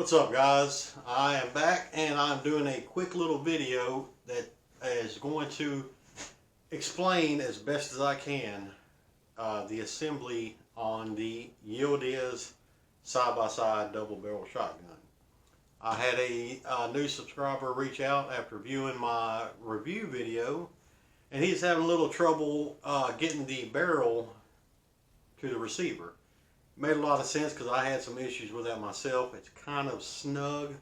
What's up, guys? I am back and I'm doing a quick little video that is going to explain as best as I can the assembly on the Yildiz side-by-side double barrel shotgun. I had a new subscriber reach out after viewing my review video, and he's having a little trouble getting the barrel to the receiver. Made a lot of sense because I had some issues with that myself. It's kind of snug.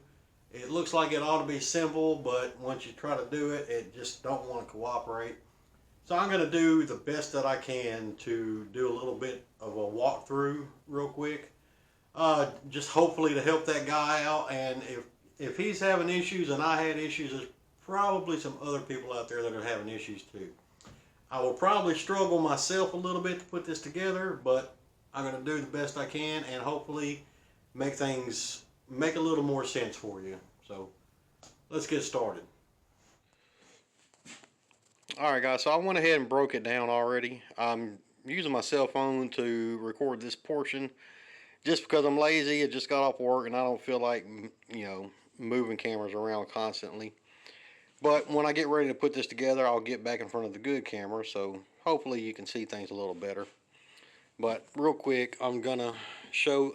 It looks like it ought to be simple, but once you try to do it, it just don't want to cooperate. So I'm going to do the best that I can to do a little bit of a walkthrough real quick. Just hopefully to help that guy out. And if he's having issues and I had issues, there's probably some other people out there that are having issues too. I will probably struggle myself a little bit to put this together, but I'm going to do the best I can and hopefully make things make a little more sense for you. So let's get started. Alright guys, so I went ahead and broke it down already. I'm using my cell phone to record this portion just because I'm lazy. I just got off work and I don't feel like, moving cameras around constantly. But when I get ready to put this together, I'll get back in front of the good camera, so hopefully you can see things a little better. But real quick, I'm gonna show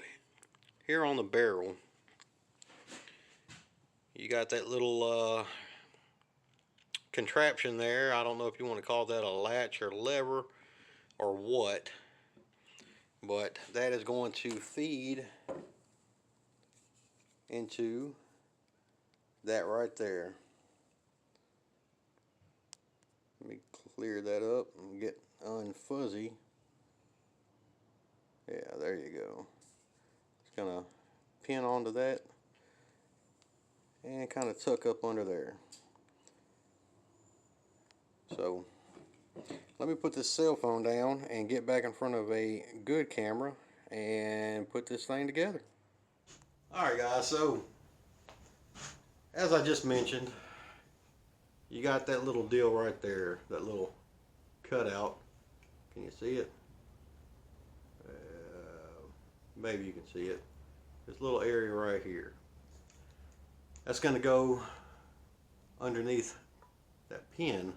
here on the barrel, you got that little contraption there. I don't know if you want to call that a latch or lever or what, but that is going to feed into that right there. Let me clear that up and get unfuzzy. Yeah, there you go. It's gonna pin onto that and kind of tuck up under there. So let me put this cell phone down and get back in front of a good camera and put this thing together. Alright guys, so as I just mentioned, you got that little deal right there, that little cutout. Can you see it? Maybe you can see it. This little area right here. That's going to go underneath that pin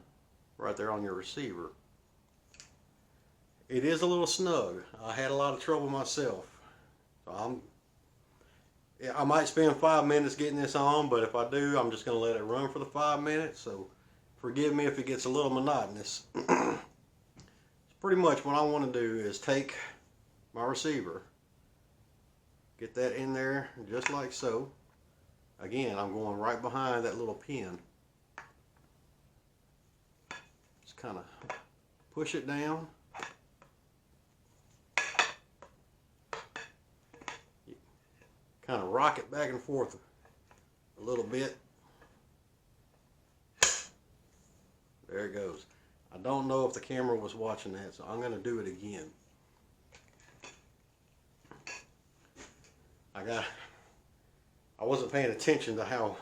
right there on your receiver. It is a little snug. I had a lot of trouble myself. So I might spend 5 minutes getting this on, but if I do, I'm just going to let it run for the 5 minutes. So forgive me if it gets a little monotonous. Pretty much what I want to do is take my receiver, get that in there just like so. Again, I'm going right behind that little pin. Just kind of push it down. Kind of rock it back and forth a little bit. There it goes. I don't know if the camera was watching that, so I'm going to do it again. I wasn't paying attention to how,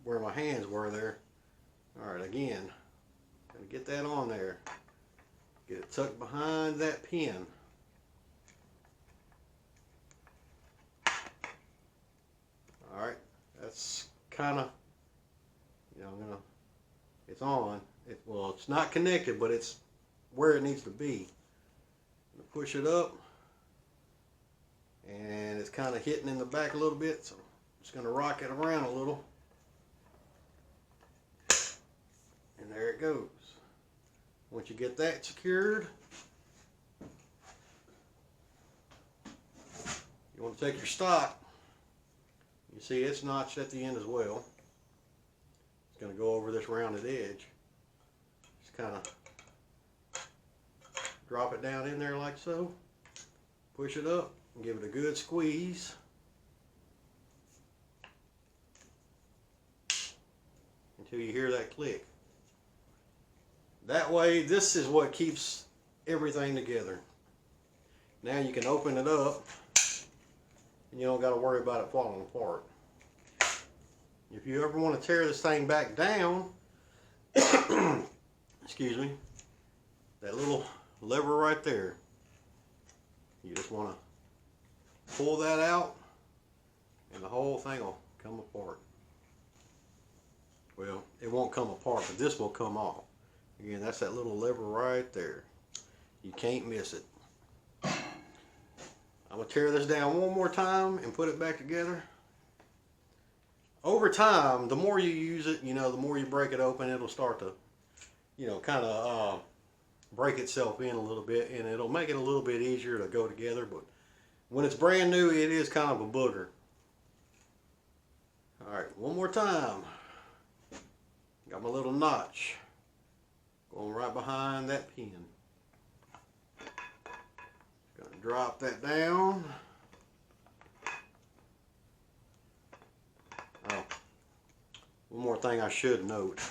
where my hands were there. Alright, again, gonna get that on there. Get it tucked behind that pin. Alright, that's kind of, it's on. Well, it's not connected, but it's where it needs to be. I'm gonna push it up. And it's kind of hitting in the back a little bit, so I'm just going to rock it around a little. And there it goes. Once you get that secured, you want to take your stock. You see it's notched at the end as well. It's going to go over this rounded edge. Just kind of drop it down in there like so. Push it up. Give it a good squeeze until you hear that click. That way, this is what keeps everything together. Now you can open it up and you don't got to worry about it falling apart. If you ever want to tear this thing back down, excuse me, that little lever right there, you just want to pull that out and the whole thing will come apart. Well, it won't come apart, but this will come off. Again, that's that little lever right there. You can't miss it. I'm going to tear this down one more time and put it back together. Over time, the more you use it, the more you break it open, it'll start to, kind of break itself in a little bit, and it'll make it a little bit easier to go together. But when it's brand new, it is kind of a booger. All right, one more time. Got my little notch going right behind that pin. Gonna drop that down. Oh, one more thing I should note: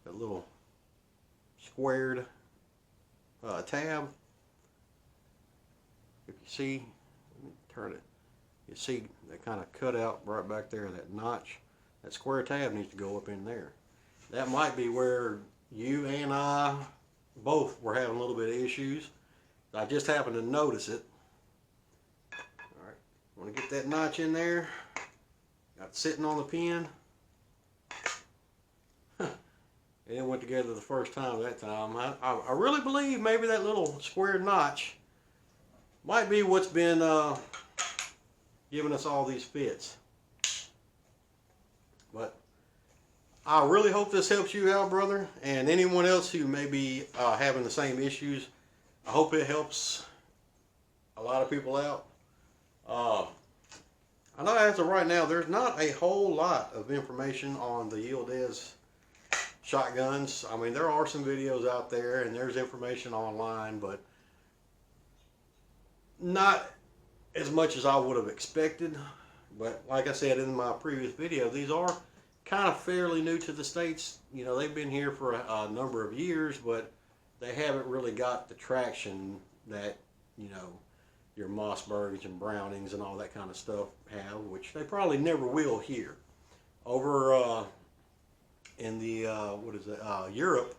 that little squared tab. If you see, let me turn it. You see that kind of cut out right back there, that notch. That square tab needs to go up in there. That might be where you and I both were having a little bit of issues. I just happened to notice it. All right, want to get that notch in there. Got it sitting on the pin. It went together the first time that time. I really believe maybe that little square notch might be what's been giving us all these fits. But I really hope this helps you out, brother, and anyone else who may be having the same issues. I hope it helps a lot of people out. I know as of right now, there's not a whole lot of information on the Yildiz shotguns. I mean, there are some videos out there and there's information online, but not as much as I would have expected. But like I said in my previous video, these are kind of fairly new to the States. They've been here for a number of years, but they haven't really got the traction that, your Mossbergs and Brownings and all that kind of stuff have, which they probably never will here. Over in the, Europe,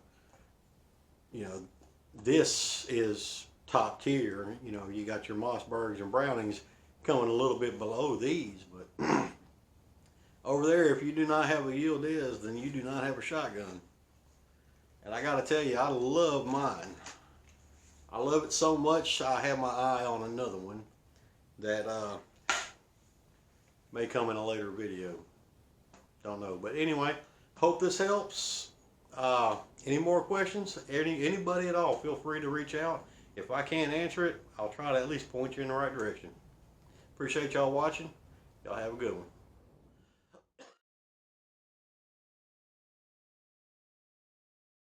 this is top tier. You got your Mossbergs and Brownings coming a little bit below these, but over there, if you do not have a Yildiz, then you do not have a shotgun. And I gotta tell you, I love mine. I love it so much, I have my eye on another one that may come in a later video. Don't know. But anyway, hope this helps. Any more questions? Anybody at all, feel free to reach out. If I can't answer it, I'll try to at least point you in the right direction. Appreciate y'all watching. Y'all have a good one.